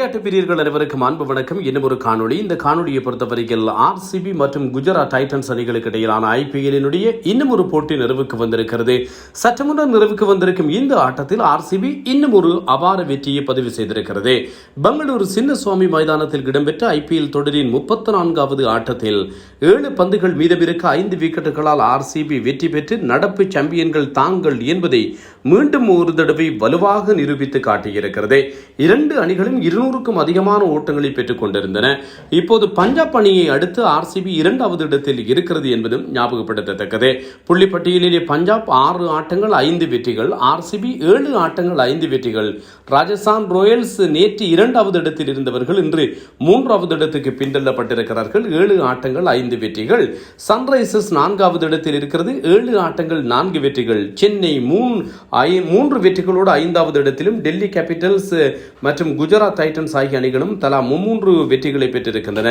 விளையாட்டு பிரியர்கள் அனைவருக்கும் அன்பு வணக்கம். இன்னும் ஒரு காணொளி. இந்த காணொலியை பொறுத்தவரையில் ஆர்சிபி மற்றும் குஜராத் டைட்டன்ஸ் அணிகளுக்கு இடையிலான ஐபிஎல்லினுடைய இன்னும் ஒரு போட்டி நிறைவுக்கு வந்திருக்கிறது. சற்று முன்னர் நிறைவுக்கு வந்திருக்கும் இந்த ஆட்டத்தில் ஆர்சிபி இன்னும் ஒரு அபார வெற்றியை பதிவு செய்திருக்கிறது. பெங்களூரு சின்னசுவாமி மைதானத்தில் இடம்பெற்ற ஐபிஎல் தொடரின் 34வது ஆட்டத்தில் 7 பந்துகள் மீதமிருக்க 5 விக்கெட்டுகளால் ஆர்சிபி வெற்றி பெற்று நடப்பு சாம்பியன்கள் தாங்கள் என்பதை மீண்டும் ஒரு தடவை வலுவாக நிரூபித்து காட்டியிருக்கிறது. 2 அணிகளும் 200க்கும் அதிகமான ஓட்டங்களை பெற்றுக் கொண்டிருந்தன. இப்போது பஞ்சாப் அணியை அடுத்து ஆர்சிபி 2வது இடத்தில் இருக்கிறது என்பதும் ஞாபகப்படுத்தத்தக்கது. புள்ளி பட்டியலிலே பஞ்சாப் 6 ஆட்டங்கள் 5 வெற்றிகள், ஆர்சிபி 7 ஆட்டங்கள் 5 வெற்றிகள். ராஜஸ்தான் ராயல்ஸ் நேற்று 2வது இடத்தில் இருந்தவர்கள் இன்று 3வது இடத்துக்கு பின்தள்ளப்பட்டிருக்கிறார்கள். 7 ஆட்டங்கள் 5 வெற்றிகள். சன்ரைசர்ஸ் 4வது இடத்தில் இருக்கிறது, 7 ஆட்டங்கள் 4 வெற்றிகள். சென்னை 3 வெற்றிகளோடு 5வது இடத்திலும், டெல்லி கேபிட்டல்ஸ் மற்றும் குஜராத் டைட்டன்ஸ் ஆகிய அணிகளும் தலா 3 வெற்றிகளை பெற்றிருக்கின்றன.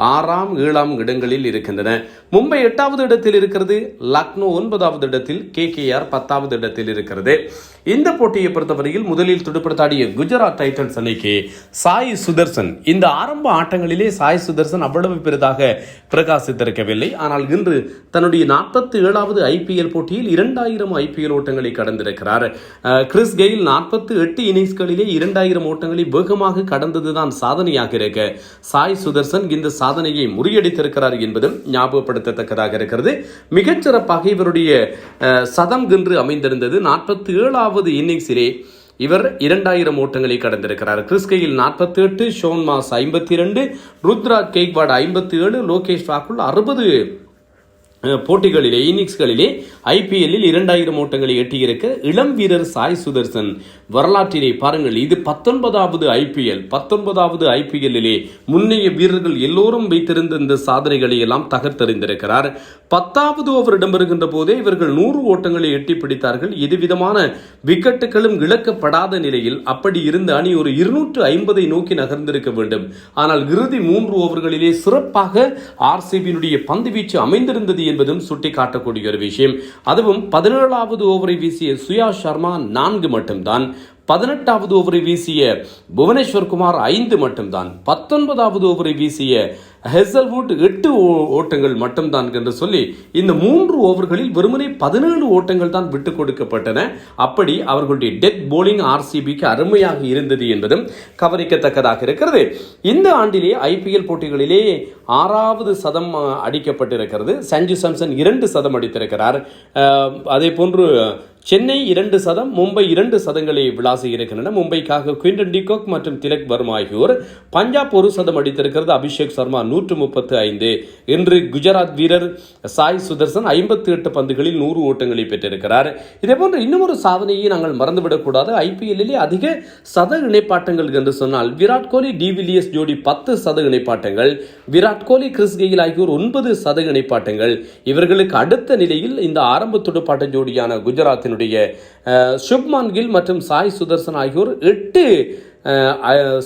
6ஆம் 7ஆம் இடங்களில் இருக்கின்றன. மும்பை 8வது இடத்தில் இருக்கிறது, லக்னோ 9வது இடத்தில், கேகேஆர் 10வது இடத்தில் இருக்கிறது. இந்த போட்டியை பொறுத்தவரையில் முதலில் துடுப்படுத்தாடிய குஜராத் டைட்டன்ஸ் அணிக்கு சாய் சுதர்சன், இந்த ஆரம்ப ஆட்டங்களிலே சாய் சுதர்சன் அவ்வளவு பெரிதாக பிரகாசித்திருக்கவில்லை. ஆனால் இன்று தன்னுடைய 47வது ஐபிஎல் போட்டியில் 2000 ஐபிஎல் ஓட்டங்களை கடந்திருக்கிறார். கிறிஸ் கெயில் 48 இன்னிங்ஸ்களிலே 2000 ஓட்டங்களை வேகமாக கடந்ததுதான் சாதனையாக இருக்க சாய் சுதர்சன் இந்த சாதனையை முறியடித்திருக்கிறார் என்பதும் ஞாபகப்படுத்தத்தக்கதாக இருக்கிறது. மிகச்சிறப்பாக இவருடைய சதம் இன்று அமைந்திருந்தது. 47வது இன்னிங்ஸிலே இவர் 2000 ஓட்டங்களை கடந்திருக்கிறார். Chris Gayle 48, Shaun Marsh 52, Ruturaj Gaikwad 57, Lokesh ராகுல் 60 போட்டிகளிலே இன்னிங்ஸ்களிலே ஐபிஎல்லில் 2000 ஓட்டங்களை எட்டியிருக்க இளம் வீரர் சாய் சுதர்சன் வரலாற்றிலே பாருங்கள். இது 19வது ஐபிஎல். 19வது ஐபிஎல்லிலே முன்னைய வீரர்கள் எல்லோரும் வைத்திருந்த இந்த சாதனைகளை எல்லாம் தகர்த்தெறிந்திருக்கிறார். 10வது ஓவர் இடம்பெறுகின்ற போதே இவர்கள் 100 ஓட்டங்களை எட்டி பிடித்தார்கள். எதுவிதமான விக்கெட்டுகளும் இழக்கப்படாத நிலையில் அப்படி இருந்த அணி ஒரு 250 நோக்கி நகர்ந்திருக்க வேண்டும். ஆனால் இறுதி 3 ஓவர்களிலே சிறப்பாக ஆர்சிபியினுடைய பந்து வீச்சு அமைந்திருந்தது என்பதும் சுட்டிக்காட்டக்கூடிய ஒரு விஷயம். அதுவும் 17வது ஓவரை வீசிய சுயா சர்மா 4 மட்டும்தான். 18வது ஓவரை வீசிய புவனேஸ்வர் குமார் 5 மட்டும்தான். 19வது ஓவரை வீசிய ஹெசல்வுட் 8 ஓட்டங்கள் மட்டும்தான் என்று சொல்லி இந்த 3 ஓவர்களில் வெறுமனே 17 ஓட்டங்கள் தான் விட்டுக் கொடுக்கப்பட்டன. அப்படி அவர்களுடைய டெத் போலிங் ஆர்சிபிக்கு அருமையாக இருந்தது என்பதும் கவனிக்கத்தக்கதாக இருக்கிறது. இந்த ஆண்டிலே ஐபிஎல் போட்டிகளிலே 6வது சதம் அடிக்கப்பட்டிருக்கிறது. சஞ்சு சாம்சன் 2 சதம் அடித்திருக்கிறார். அதே போன்று சென்னை 2 சதம், மும்பை 2 சதங்களை விளாசி இருக்கின்றன. மும்பைக்காக குவிண்டன் டிகாக் மற்றும் திலக் வர்மா ஆகியோர். பஞ்சாப் 1 சதம் அடித்திருக்கிறது. அபிஷேக் சர்மா 135. இன்று குஜராத் வீரர் சாய் சுதர்சன் 58 பந்துகளில் 100 ஓட்டங்களை பெற்றிருக்கிறார். இதே போன்ற இன்னும் ஒரு சாதனையை நாங்கள் மறந்துவிடக்கூடாது. ஐபிஎல்லிலே அதிக சத இணைப்பாட்டங்கள் என்று சொன்னால் விராட் கோலி டிவிலியர்ஸ் ஜோடி 10 சத இணைப்பாட்டங்கள், விராட் கோலி கிறிஸ் கெயில் ஆகியோர் 9 சத இணைப்பாட்டங்கள். இவர்களுக்கு அடுத்த நிலையில் இந்த ஆரம்ப துடுப்பாட்ட ஜோடியான குஜராத்தின் சுப்மான் கில் மற்றும் சாய் சுதர்சன் ஆகியோர் 8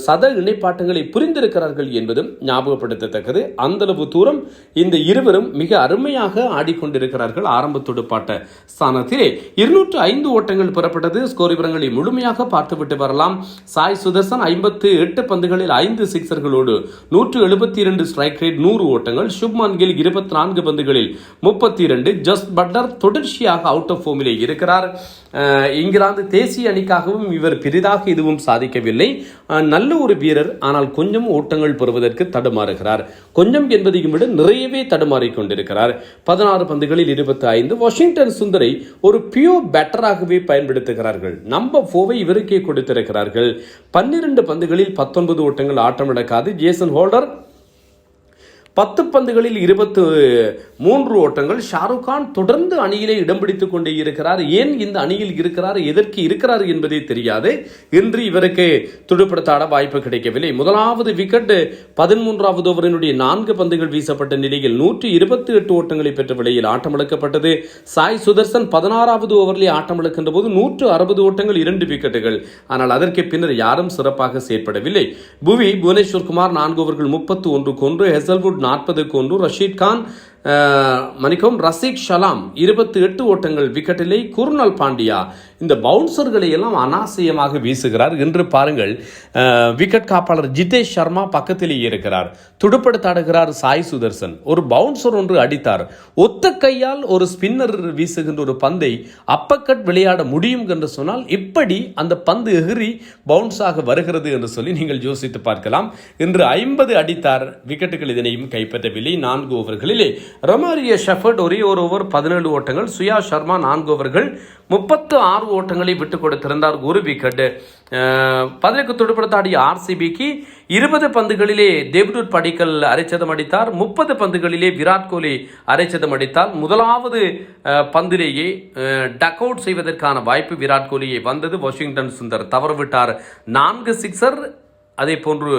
சத இணைப்பாட்டங்களை புரிந்திருக்கிறார்கள் என்பதும் ஞாபகப்படுத்தத்தக்கது. அந்தளவு தூரம் இந்த இருவரும் மிக அருமையாக ஆடிக்கொண்டிருக்கிறார்கள். ஆரம்ப துடுப்பாட்ட ஸ்தானத்திலே 205 ஓட்டங்கள் பெறப்பட்டது. ஸ்கோர் விவரங்களை முழுமையாக பார்த்துவிட்டு வரலாம். சாய் சுதர்சன் 58 பந்துகளில் 5 சிக்சர்களோடு 172 ஸ்ட்ரைக் ரேட், 100 ஓட்டங்கள். சுப்மான் கில் 24 பந்துகளில் 32. ஜஸ்ட் பட்லர் தொடர்ச்சியாக அவுட் ஆஃப் ஃபார்மிலே இருக்கிறார். இங்கிலாந்து தேசிய அணிக்காகவும் இவர் பெரிதாக எதுவும் சாதிக்கவில்லை. நல்ல ஒரு வீரர், ஆனால் கொஞ்சம் ஓட்டங்கள் பெறுவதற்கு தடுமாறுகிறார். கொஞ்சம் என்பதையும் விட நிறையவே தடுமாறிக் கொண்டிருக்கிறார். 16 பந்துகளில் 25. வாஷிங்டன் சுந்தரை ஒரு பியூர் பேட்டராகவே பயன்படுத்துகிறார்கள். நம்பர் 4 இவருக்கே கொடுத்திருக்கிறார்கள். 12 பந்துகளில் 19 ஓட்டங்கள் ஆட்டமிழக்காது. ஜேசன் ஹோல்டர் 10 பந்துகளில் 23 ஓட்டங்கள். ஷாருக் கான் தொடர்ந்து அணியிலே இடம் பிடித்துக் கொண்டே இருக்கிறார். ஏன் இந்த அணியில் இருக்கிறார், எதற்கு இருக்கிறார் என்பதே தெரியாது. இன்று இவருக்கு துடுப்படுத்தாட வாய்ப்பு கிடைக்கவில்லை. முதலாவது விக்கெட் 13வது ஓவரினுடைய 4 பந்துகள் வீசப்பட்ட நிலையில் 128 ஓட்டங்களை பெற்ற விலையில் ஆட்டமிழக்கப்பட்டது. சாய் சுதர்சன் 16வது ஓவரிலே ஆட்டமிழக்கின்ற போது 160 ஓட்டங்கள், 2 விக்கெட்டுகள். ஆனால் அதற்கு பின்னர் யாரும் சிறப்பாக செயற்படவில்லை. புவனேஸ்வர் குமார் 4 ஓவர்கள் 31 ஹெசல்வுட் 40 ரஷீத் கான் ரசிக் ஷலாம் 28 ஓட்டங்கள் விக்கெட்டிலே. குர்னல் பாண்டியா இந்த பவுன்சர்களை எல்லாம் அனாவசியமாக வீசுகிறார் என்று பாருங்கள். விக்கெட் காப்பாளர் ஜிதேஷ் சர்மா பக்கத்திலேயே இருக்கிறார். துடுப்படுத்தாடுகிறார் சாய் சுதர்சன். ஒரு பவுன்சர் ஒன்று அடித்தார். ஒத்த கையால் ஒரு ஸ்பின்னர் வீசுகின்ற ஒரு பந்தை அப்பக்கட் விளையாட முடியும் என்று சொன்னால் இப்படி அந்த பந்து எகிரி பவுன்ஸாக வருகிறது என்று சொல்லி நீங்கள் யோசித்து பார்க்கலாம். இன்று 50 அடித்தார். விக்கெட்டுகள் இதனையும் கைப்பற்றவில்லை. 4 ஓவர்களிலே ரொமாரியோ ஷெஃபர்ட் ஒரே ஒரு ஓவர் 17 ஓட்டங்கள், சுயா சர்மா 4 ஓவர்கள் 36 ஓட்டங்களை விட்டுக் கொடுத்திருந்தார். ஒரு விக்கெட். 18 துடுப்படுத்தாடிய ஆர்சிபிக்கு 20 பந்துகளிலே தேவ்தூத் படிக்கல் அரைச்சதம் அடித்தார். 30 பந்துகளிலே விராட் கோலி அரைச்சதம் அடித்தார். முதலாவது பந்திலேயே டக் அவுட் செய்வதற்கான வாய்ப்பு விராட் கோலியை வந்தது. வாஷிங்டன் சுந்தர் தவறவிட்டார். 4 சிக்ஸர், அதே போன்று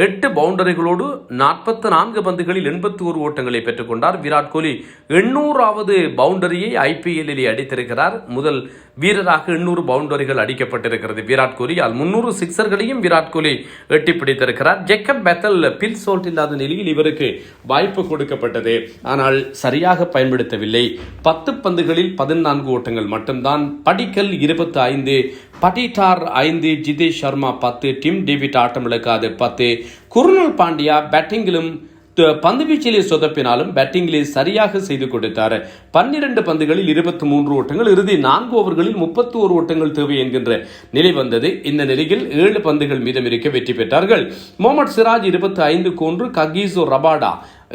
8 பவுண்டரிகளோடு 44 பந்துகளில் 81 ஓட்டங்களை பெற்றுக்கொண்டார். விராட் கோலி 800வது பவுண்டரியை ஐபிஎல்லிலே அடித்திருக்கிறார். முதல் வீரராக 800 பவுண்டரிகள் அடிக்கப்பட்டிருக்கிறது விராட் கோலி. 300 சிக்ஸர்களையும் விராட் கோலி எட்டி பிடித்திருக்கிறார். ஜேக்கப் பெத்தல் பில் சோல்ட் இல்லாத நிலையில் இவருக்கு வாய்ப்பு கொடுக்கப்பட்டது. ஆனால் சரியாக பயன்படுத்தவில்லை. 10 பந்துகளில் 14 ஓட்டங்கள் மட்டும்தான். படிக்கல் 25, பட்டிட்டார் 5, ஜிதேஷ் சர்மா 10, டிம் டேவிட் ஆட்டமிழக்காது 10. குருணால் பாண்டியா பேட்டிங்கிலும் பந்துவீச்சிலே சொதப்பினாலும் பேட்டிங்கிலே சரியாக செய்து கொடுத்தார். 12 பந்துகளில் 23 ஓட்டங்கள், இறுதி 4 ஓவர்களில் 31 ஓட்டங்கள் தேவை என்கின்ற நிலை வந்தது. இந்த நிலையில் 7 பந்துகள் மீதம் இருக்க வெற்றி பெற்றார்கள். முகமது சிராஜ் 25 ககீசோ ரபாடா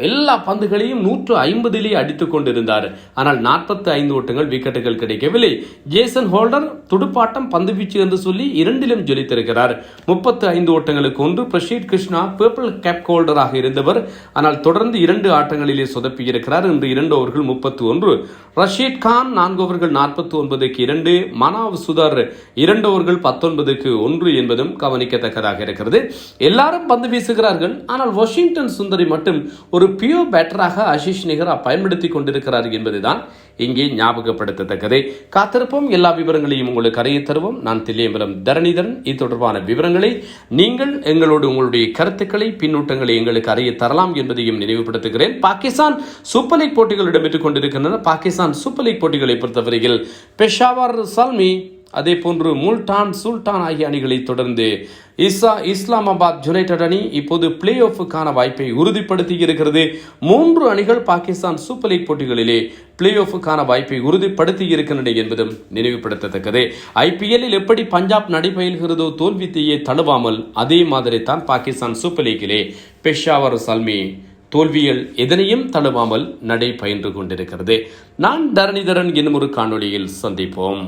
எல்லா பந்துகளையும் 150 அடித்துக் கொண்டிருந்தார். ஆனால் 45 ஓட்டங்கள், விக்கெட்டுகள் கிடைக்கவில்லை. ஜேசன் ஹோல்டர் துடுப்பாட்டம் பந்துவீச்சு என்று சொல்லி 2லும் ஜொலித்திருக்கிறார். 35 ஓட்டங்களுக்கு 1. பிரஷீத் கிருஷ்ணா பர்பிள் கேப் ஹோல்டராக இருந்தவர். ஆனால் தொடர்ந்து 2 ஆட்டங்களிலே சொதப்பி இருக்கிறார். இன்று 2 ஓவர்கள் 31. ரஷீத் கான் 4 ஓவர்கள் 49க்கு 2. மனாவ் சுதர் 2 ஓவர்கள் 19க்கு 1 என்பதும் கவனிக்கத்தக்கதாக இருக்கிறது. எல்லாரும் பந்து வீசுகிறார்கள். ஆனால் வாஷிங்டன் சுந்தரி மட்டும் ஒரு பியோ பேட்டராக ஆஷிஷ் நெஹ்ரா பயன்படுத்தி கொண்டிருக்கிறார் என்பதுதான் இங்கே ஞாபகப்படுத்தத்தக்கது. காத்திருப்போம். எல்லா விவரங்களையும் உங்களுக்கு அறிய தருவோம். நான் தில்லையம்பலம் தரணிதரன். இது தொடர்பான விவரங்களை நீங்கள் எங்களோடு உங்களுடைய கருத்துக்களை, பின்னூட்டங்களை எங்களுக்கு அறிய தரலாம் என்பதையும் நினைவுபடுத்துகிறேன். பாகிஸ்தான் சூப்பர் லீக் போட்டிகள் இடம்பெற்றுக் கொண்டிருக்கின்றன. பாகிஸ்தான் சூப்பர் லீக் போட்டிகளை பொறுத்தவரையில் பெஷாவர் சல்மி, அதே போன்று முல்டான் சுல்தான் ஆகிய அணிகளை தொடர்ந்து இஸ்லாமாபாத் யுனைடெட் அணி இப்போது பிளே ஆஃபுக்கான வாய்ப்பை உறுதிப்படுத்தி இருக்கிறது. 3 அணிகள் பாகிஸ்தான் சூப்பர் லீக் போட்டிகளிலே பிளே ஆஃபுக்கான வாய்ப்பை உறுதிப்படுத்தி இருக்கின்றன என்பதும் நினைவுபடுத்தத்தக்கது. ஐபிஎல்லில் எப்படி பஞ்சாப் நடைபெறுகிறதோ தோல்வித்தையே தழுவாமல், அதே மாதிரி தான் பாகிஸ்தான் சூப்பர் லீக்கிலே பெஷாவர் சல்மி தோல்விகள் எதனையும் தழுவாமல் நடை பயின்று கொண்டிருக்கிறது. நான் தரணிதரன் என்னும் ஒரு காணொளியில் சந்திப்போம்.